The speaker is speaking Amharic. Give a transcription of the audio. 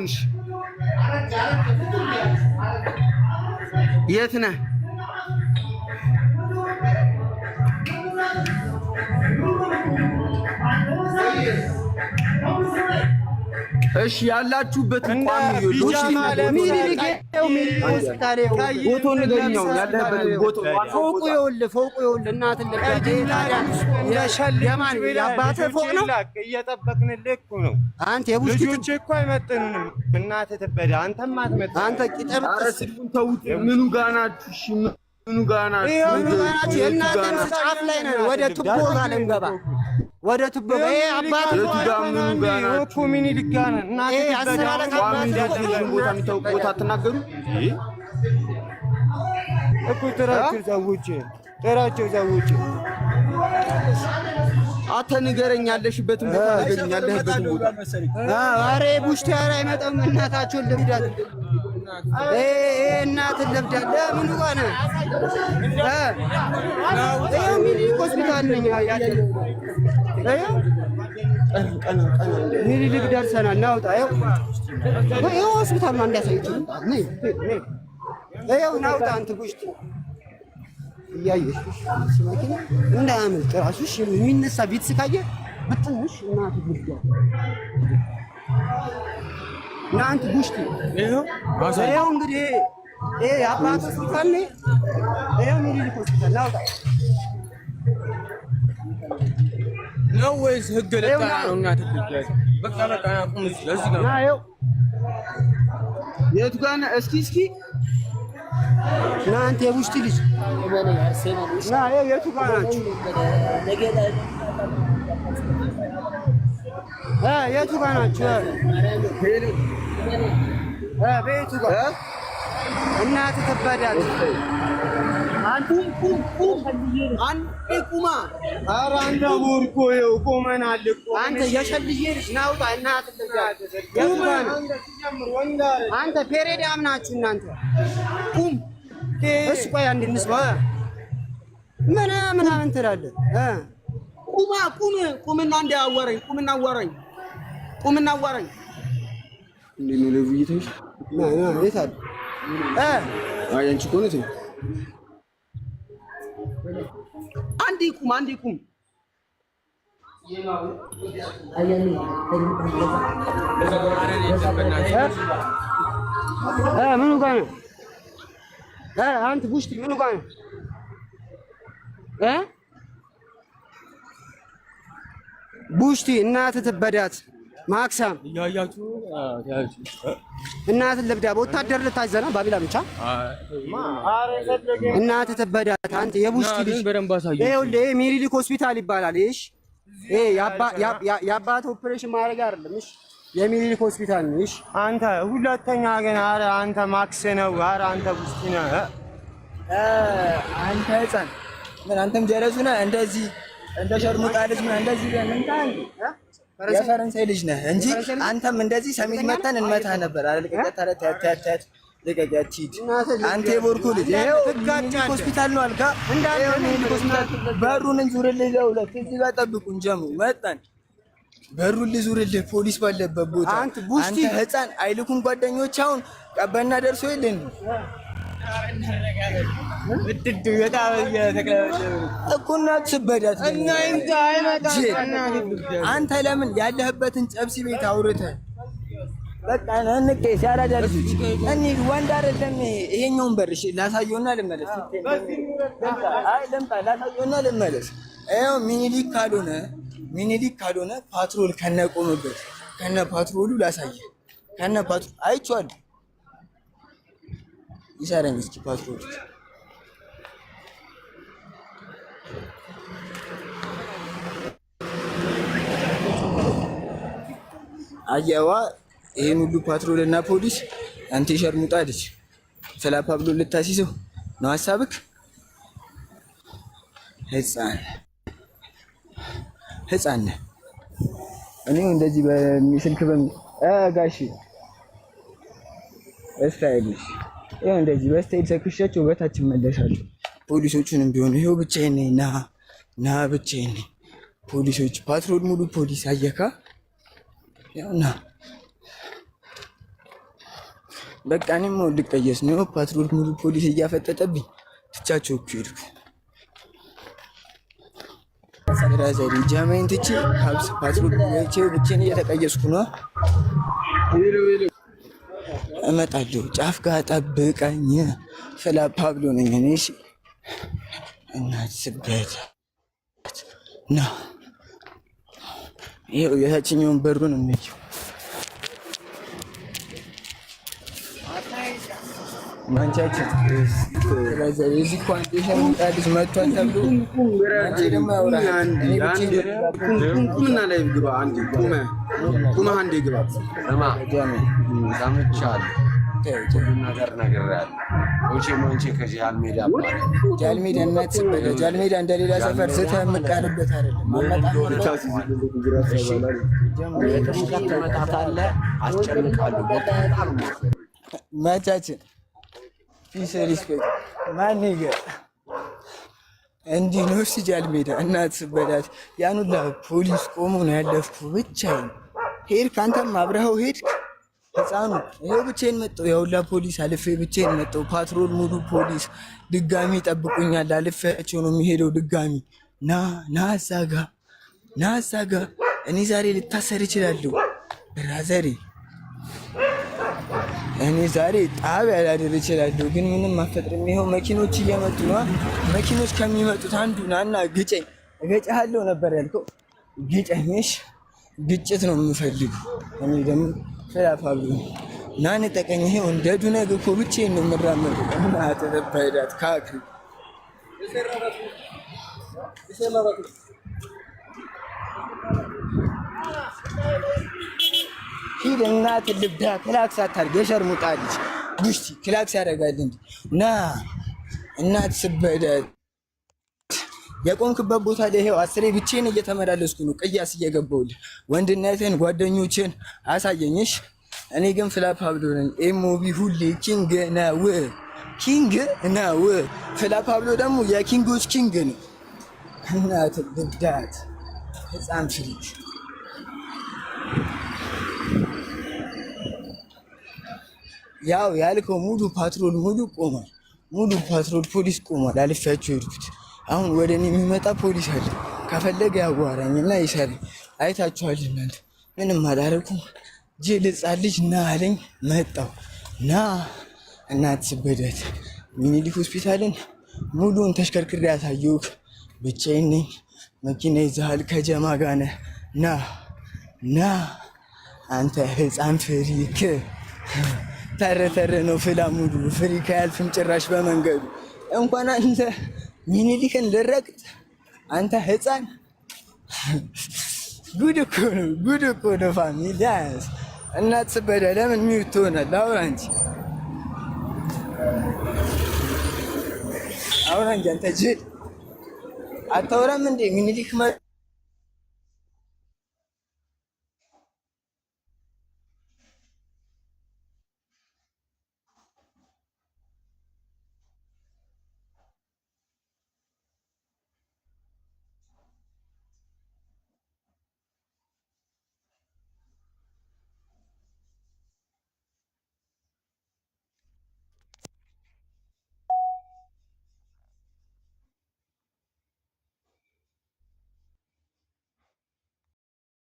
ሆንሽ? የት ነህ? እሺ ያላችሁበት ቋሚ ሚኒሊክ ሆስፒታል ቦቶ ንገሪኛው ያለበት ቦቶ ፎቁ ይኸውልህ እናትን ለዳዴ ታዲያ የማን ያባተ ፎቅ ነው እየጠበቅንልህ እኮ ነው። አንተ የቡሽኪት እኮ አይመጥኑንም። እናትህ ትበዳ አንተም አትመጥን። አንተ ቂጠብ ስልኩን ተውት። ምኑ ጋር ናችሁ? እሺ ምኑ ጋር ናችሁ? የእናንተን ጫፍ ላይ ነን። ወደ ቱቦ ጋር ልንገባ ወደ ቱቦ ይሄ አባቱ እኮ ሚኒሊክ ጋር ነን። እናትህ ትበዳ ቦታ አትናገሩ እኮ ጥራቸው ሰዎች አንተ ንገረኝ፣ ያለሽበትን ቦታ ንገረኝ፣ ያለህበትን ቦታ። ኧረ ቡሽቲ ኧረ አይመጣም። እናታችሁን ልብዳት እናትን ልብዳት። ለምኑ ጋር ነህ? ይኸው ሚኒሊክ ሆስፒታል ነኝ። ሚኒሊክ ደርሰናል። ናውጣ ይኸው ሆስፒታል ነው እንዳሳይችሁ። ይኸው ናውጣ እንትን ቡሽቲ እያየሽ መኪና እንዳያመልጥ እራሱሽ የሚነሳ ቤት ስካየ በትንሽ እናት ጉዳ እናንተ ጉሽቲ ይኸው እንግዲህ ይሄ አባቱ ሆስፒታል ነው። ይኸው ሚኒሊክ ሆስፒታል ናውጣ ነው ወይስ ህግ ለጣና ነው? እናት በቃ አቁም። ስለዚህ ነው ይኸው የቱ ጋር ነህ? እስኪ እናንተ የቡሽቲ ልጅ ና ይኸው የቱ ጋር ናችሁ? የቱ ጋር ናችሁ? ቤቱ ጋር እናትህ ትበዳለች። አንተ ቁማ። ኧረ አንተ ቦርኮ ይኸው ቆመናል እኮ አንተ የሸልዬ ልጅ ናውጣ። እናትህ አንተ ፔሬዳም ናችሁ እናንተ ቁም። እሱ ቆይ አንድ እንስማ ምናምን ትላለህ። ቁምና እንዳያወራኝ ቁምና አዋራኝ። እንዴት ነው ለውይይትሽ? የት አለ? አይ አንቺ እኮ ነሽ። አንዴ ቁም። ምኑ ጋር ነው? አንተ ቡሽቲ ምኑ ጋር ነው? ቡሽቲ እናትህ ትበዳት። ማክሳም ያያችሁ እናትህ ልብዳ። ወታደር ልታዘና ባቢላ ብቻ እናትህ ትበዳት። አንተ የቡሽቲ ልጅ ይኸውልህ ሚኒሊክ ሆስፒታል ይባላል። እሺ ይሄ የአባት ኦፕሬሽን ማድረግ አይደለም። እሺ የሚኒሊክ ሆስፒታል ነው። እሺ አንተ ሁለተኛ ግን ኧረ አንተ ማክስ ነው። ኧረ አንተ ቡሽቲ ነህ። አንተ ህፃን ምን አንተም ጀለሱ ነህ። እንደዚህ እንደ ሸርሙጣ ልጅ ምን እንደዚህ ለምንታል? የፈረንሳይ ልጅ ነህ እንጂ አንተም እንደዚህ ሰሚት መተን እንመታህ ነበር አይደል? ቀጣ ልቀቂያት ሂድ። አንተ የቦርኮ ልጅ ይኸው ሆስፒታል ነው አልካ እንዳለ ሆስፒታል። በሩን እንዙርልህ ለሁለት እዚህ ጋር ጠብቁን። ጀምሩ መጣን። በሩን ልዙርልህ ፖሊስ ባለበት ቦታ። አንተ ህፃን አይልኩም ጓደኞች። አሁን ቀበና ደርሶ የለን አንተ ለምን ያለህበትን ጨብሲ ቤት አውርተህ በቃ እንቄ ሲያራዳ ልጅ እንሂድ። ወንድ አይደለም ይሄኛውን በርሽ ላሳየውና ልመለስ። አይ ልምጣ ላሳየውና ልመለስ። ይኸው ሚኒሊክ ካልሆነ ፓትሮል ከነቆመበት ከነ ፓትሮሉ ላሳየ ከነ ፓትሮል አይቼዋለሁ። ይሰረኝ እስኪ ፓትሮል አየዋ። ይሄን ሁሉ ፓትሮል እና ፖሊስ አንተ ሸርሙጣ ልጅ ስለ ፓብሎ ልታሲዘው ነው ሐሳብክ? ህፃን እኔ እንደዚህ በስልክ ጋሺ እስታይልሽ ይሄው እንደዚህ በስታይል ሰክሻቸው በታች መለሳለሁ። ፖሊሶቹንም ቢሆን ይሄው ብቻዬን ነኝ። ና ብቻዬን ነኝ። ፖሊሶች ፓትሮል ሙሉ ፖሊስ አየካ ያውና በቃ እኔም ልቀየስ ነው። ፓትሮል ሙሉ ፖሊስ እያፈጠጠብኝ ትቻቸው እኮ ሄድኩ። ብራዘር ጃማይን ትቼ ሀብስ ፓትሮል ብቻዬን እየተቀየስኩ ነው። እመጣለሁ። ጫፍ ጋር ጠብቀኝ። ፍላ ፓብሎ ነኝ እኔ። እሺ እናስበት ነው። ይኸው የታችኛውን በሩን እንየው። ማንቻችን እዚህ ኳንቴሽን ምጣድስ መጥቷል ተብሎ አንቺ ደግሞ ያውራል። ቁምና ላይ ግባ። አንዴ ቁመህ አንዴ ግባ። ስማ ሰምቻለሁ። ነገር ነግሬሃለሁ። ሞቼ ከጃልሜዳ ጃልሜዳ እናትስበለ ጃልሜዳ እንደሌላ ሰፈር ስትህ የምትቃልበት አይደለም። ትመጣታለህ። አስጨንቃለሁ በጣም ማቻችን ፒስ ሪስፔክት ማን ይገር እንዲህ ነው። እስኪ ጃልሜዳ እናትስበላት ያን ሁላ ፖሊስ ቆሞ ነው ያለፍኩ። ብቻዬን ሄድክ፣ አንተም አብረኸው ሄድክ። ህፃኑ ይኸው ብቻዬን መጣሁ። የሁላ ፖሊስ አልፌ ብቻዬን መጣሁ። ፓትሮል ሙሉ ፖሊስ ድጋሚ ጠብቁኛል። አልፌያቸው ነው የሚሄደው ድጋሚ። ና እዛ ጋ እኔ ዛሬ ልታሰር እችላለሁ ብራዘሬ። እኔ ዛሬ ጣቢያ ላድር እችላለሁ፣ ግን ምንም አፈጥርም። ይኸው መኪኖች እየመጡ ነው። መኪኖች ከሚመጡት አንዱ ናና ግጨኝ። እገጫለሁ ነበር ያልከው፣ ግጨኝሽ። ግጭት ነው የምፈልገው እኔ ደግሞ ፍላፋሉ ና ንጠቀኝ። ይሄው እንደ ዱነግ እኮ ብቻዬን ነው የምራመደው። እና ተረባይዳት ካክ ሂድ እናት ልብዳ ክላክስ አታርግ። የሸርሙጣ ልጅ ጉሽቲ ክላክስ ያደርጋል እንዴ? ና እናት ስበዳት የቆምክበት ቦታ ላይ ይሄው አስሬ ብቻዬን እየተመላለስኩ ነው። ቅያስ እየገባሁልህ ወንድነትን ጓደኞችን አሳየኝሽ። እኔ ግን ፍላፕ አብሎ ነኝ። ኤሞቢ ሁሌ ኪንግ ነው። ፍላፕ አብሎ ደግሞ የኪንጎች ኪንግ ነው። እናት ልብዳት ህፃን ፍሪክ ያው ያልከው ሙሉ ፓትሮል ቆሟል። ሙሉ ፓትሮል ፖሊስ ቆሟል። አልፌያቸው ሄድኩት። አሁን ወደ እኔ የሚመጣ ፖሊስ አለ። ከፈለገ ያዋራኝና ይሰራኝ። አይታችኋል እናንተ። ምንም አላደረኩም። ጅል ህፃን ልጅ ና አለኝ፣ መጣሁ። ና እናት ስበደት ሚኒሊክ ሆስፒታልን ሙሉን ተሽከርክሬ ያሳየሁህ። ብቻዬን ነኝ። መኪና ይዘሃል፣ ከጀማ ጋር ነህ። ና አንተ ህፃን ፍሪክ። ተረተረ ነው ፍላ ሙሉ ፍሪክ አያልፍም ጭራሽ በመንገዱ። እንኳን አንተ ሚኒሊክን ልረግጥ አንተ ህፃን። ጉድ እኮ ነው ፋሚሊያስ። እናት ስበዳ ለምን ሚውት ትሆናለህ? አውራ እንጂ አንተ ጅል አታወራም እንዴ? ሚኒሊክ